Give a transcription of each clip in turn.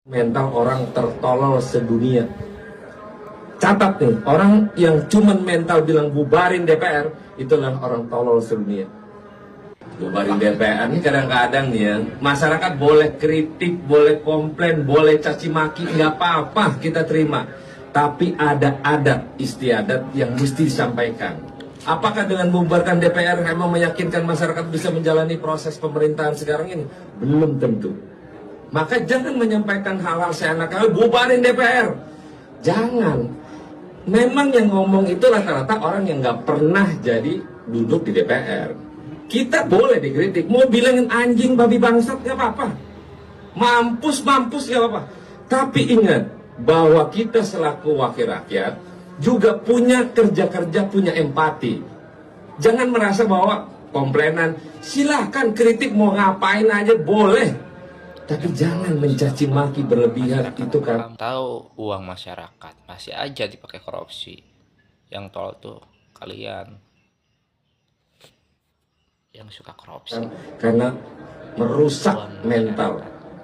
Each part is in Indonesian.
Mental orang tertolol sedunia. Catat nih, orang yang cuman mental bilang bubarin DPR, itulah orang tolol sedunia. Bubarin DPR ini kadang-kadang nih ya, masyarakat boleh kritik, boleh komplain, boleh caci maki, nggak apa-apa kita terima. Tapi ada adat istiadat yang mesti disampaikan. Apakah dengan membubarkan DPR memang meyakinkan masyarakat bisa menjalani proses pemerintahan sekarang ini? Belum tentu. Maka jangan menyampaikan hal-hal seenak-enak, bubarin DPR. Jangan. Memang yang ngomong itu rata-rata orang yang nggak pernah jadi duduk di DPR. Kita boleh dikritik, mau bilangin anjing babi bangsat nggak apa-apa, mampus nggak apa-apa. Tapi ingat bahwa kita selaku wakil rakyat juga punya kerja-kerja, punya empati. Jangan merasa bahwa komplainan, silahkan kritik mau ngapain aja boleh. Tapi jangan mencaci maki berlebihan, itu kan. Tahu uang masyarakat masih aja dipakai korupsi. Yang tol tuh kalian yang suka korupsi. Karena merusak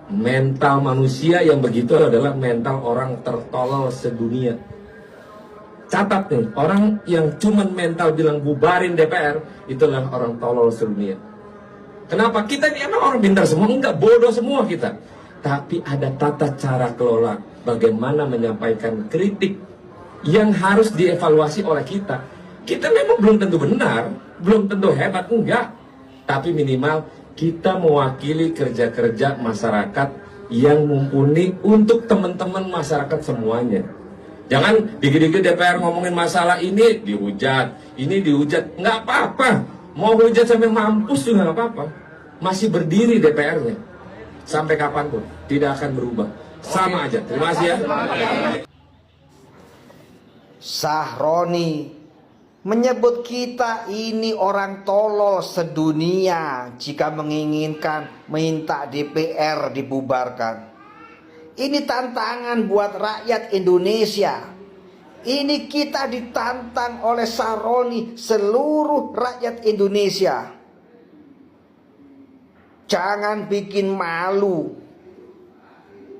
mental manusia yang begitu adalah mental orang tertolol sedunia. Catat nih, orang yang cuman mental bilang bubarin DPR, itulah orang tolol sedunia. Kenapa? Kita ini emang orang pintar semua? Enggak, bodoh semua kita. Tapi ada tata cara kelola bagaimana menyampaikan kritik yang harus dievaluasi oleh kita. Kita memang belum tentu benar, belum tentu hebat, enggak. Tapi minimal kita mewakili kerja-kerja masyarakat yang mumpuni untuk teman-teman masyarakat semuanya. Jangan dikit-dikit DPR ngomongin masalah ini dihujat, nggak apa-apa. Mau hujat sampai mampus juga nggak apa-apa. Masih berdiri DPR-nya. Sampai kapanpun. Tidak akan berubah. Sama aja. Terima kasih ya. Sahroni menyebut kita ini orang tolol sedunia jika menginginkan minta DPR dibubarkan. Ini tantangan buat rakyat Indonesia. Ini kita ditantang oleh Sahroni, seluruh rakyat Indonesia. Jangan bikin malu.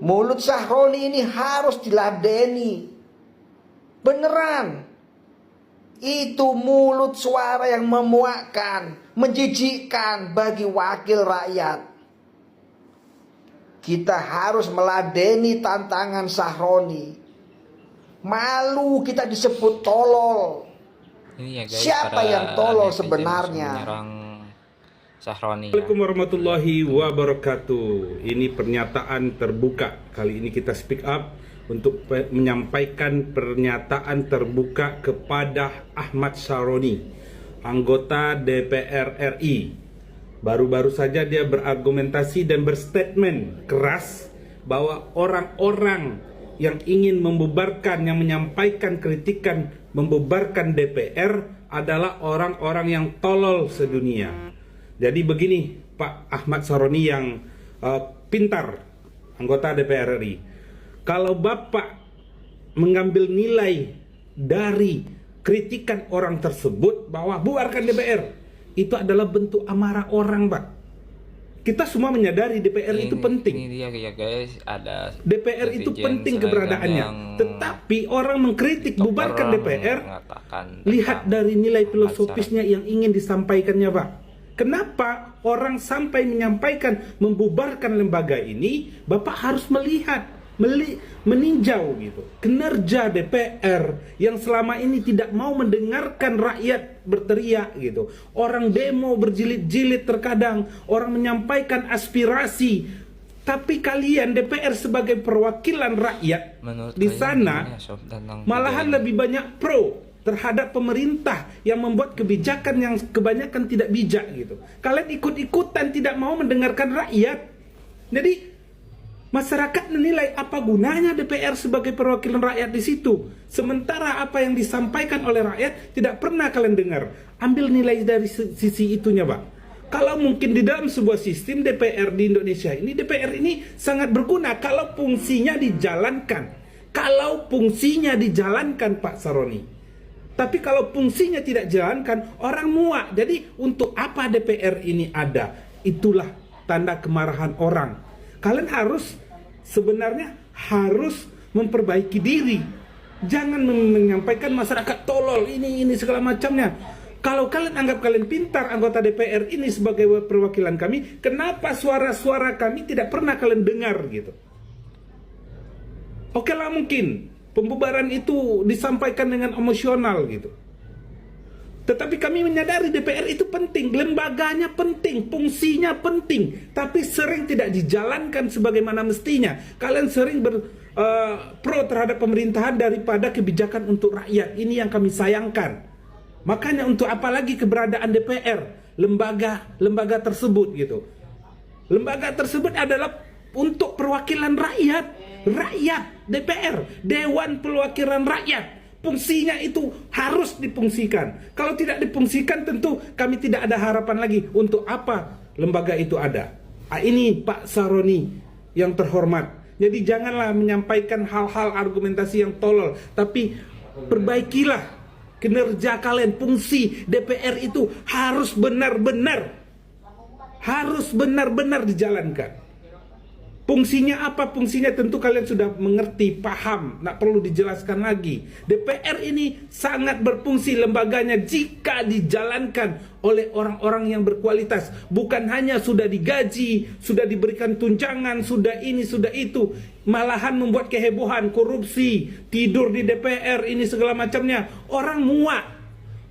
Mulut Sahroni ini harus diladeni. Beneran. Itu mulut suara yang memuakkan, menjijikkan bagi wakil rakyat. Kita harus meladeni tantangan Sahroni. Malu kita disebut tolol. Ini ya guys, siapa yang tolol sebenarnya? Sahroni. Assalamualaikum warahmatullahi wabarakatuh. Ini pernyataan terbuka. Kali ini kita speak up untuk menyampaikan pernyataan terbuka kepada Ahmad Sahroni, anggota DPR RI. Baru-baru saja dia berargumentasi dan berstatement keras bahwa orang-orang yang ingin membubarkan, yang menyampaikan kritikan membubarkan DPR adalah orang-orang yang tolol sedunia. Jadi begini Pak Ahmad Sahroni yang pintar, anggota DPR RI. Kalau Bapak mengambil nilai dari kritikan orang tersebut bahwa bubarkan DPR, itu adalah bentuk amarah orang, Pak. Kita semua menyadari DPR itu penting. Ini dia ya guys, ada DPR itu penting keberadaannya. Tetapi orang mengkritik bubarkan DPR, lihat dari nilai filosofisnya yang ingin disampaikannya, Pak. Kenapa orang sampai menyampaikan membubarkan lembaga ini? Bapak harus melihat, meninjau gitu kinerja DPR yang selama ini tidak mau mendengarkan rakyat berteriak gitu. Orang demo berjilid-jilid terkadang, orang menyampaikan aspirasi. Tapi kalian DPR sebagai perwakilan rakyat di sana malahan lebih banyak pro terhadap pemerintah yang membuat kebijakan yang kebanyakan tidak bijak gitu. Kalian ikut-ikutan tidak mau mendengarkan rakyat. Jadi masyarakat menilai apa gunanya DPR sebagai perwakilan rakyat di situ. Sementara apa yang disampaikan oleh rakyat tidak pernah kalian dengar. Ambil nilai dari sisi itunya, Pak. Kalau mungkin di dalam sebuah sistem DPR di Indonesia ini, DPR ini sangat berguna kalau fungsinya dijalankan. Kalau fungsinya dijalankan, Pak Sahroni. Tapi kalau fungsinya tidak dijalankan, orang muak. Jadi untuk apa DPR ini ada? Itulah tanda kemarahan orang. Kalian harus sebenarnya harus memperbaiki diri. Jangan menyampaikan masyarakat tolol ini segala macamnya. Kalau kalian anggap kalian pintar, anggota DPR ini sebagai perwakilan kami, kenapa suara-suara kami tidak pernah kalian dengar gitu? Oke lah, mungkin pembubaran itu disampaikan dengan emosional gitu. Tetapi kami menyadari DPR itu penting, lembaganya penting, fungsinya penting, tapi sering tidak dijalankan sebagaimana mestinya. Kalian sering pro terhadap pemerintahan daripada kebijakan untuk rakyat. Ini yang kami sayangkan. Makanya untuk apa lagi keberadaan DPR, lembaga tersebut gitu. Lembaga tersebut adalah untuk perwakilan rakyat, DPR, Dewan Perwakilan Rakyat. Fungsinya itu harus difungsikan. Kalau tidak difungsikan, tentu kami tidak ada harapan lagi untuk apa lembaga itu ada. Ini Pak Saroni yang terhormat. Jadi janganlah menyampaikan hal-hal argumentasi yang tolol, tapi perbaikilah kinerja kalian. Fungsi DPR itu harus benar-benar dijalankan. Fungsinya apa? Fungsinya tentu kalian sudah mengerti, paham, tak perlu dijelaskan lagi. DPR ini sangat berfungsi lembaganya jika dijalankan oleh orang-orang yang berkualitas. Bukan hanya sudah digaji, sudah diberikan tunjangan, sudah ini, sudah itu. Malahan membuat kehebohan, korupsi, tidur di DPR, ini segala macamnya.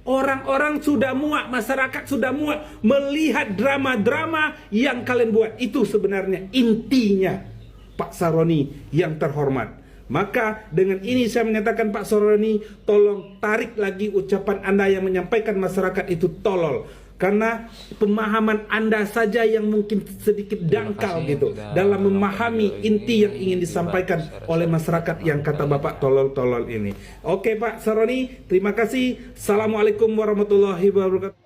Orang-orang sudah muak, masyarakat sudah muak melihat drama-drama yang kalian buat. Itu sebenarnya intinya, Pak Saroni yang terhormat. Maka dengan ini saya menyatakan, Pak Saroni, tolong tarik lagi ucapan Anda yang menyampaikan masyarakat itu tolol. Karena pemahaman Anda saja yang mungkin sedikit dangkal gitu dalam memahami inti yang ingin disampaikan oleh masyarakat yang kata Bapak tolol-tolol ini. Oke Pak Saroni, terima kasih. Assalamualaikum warahmatullahi wabarakatuh.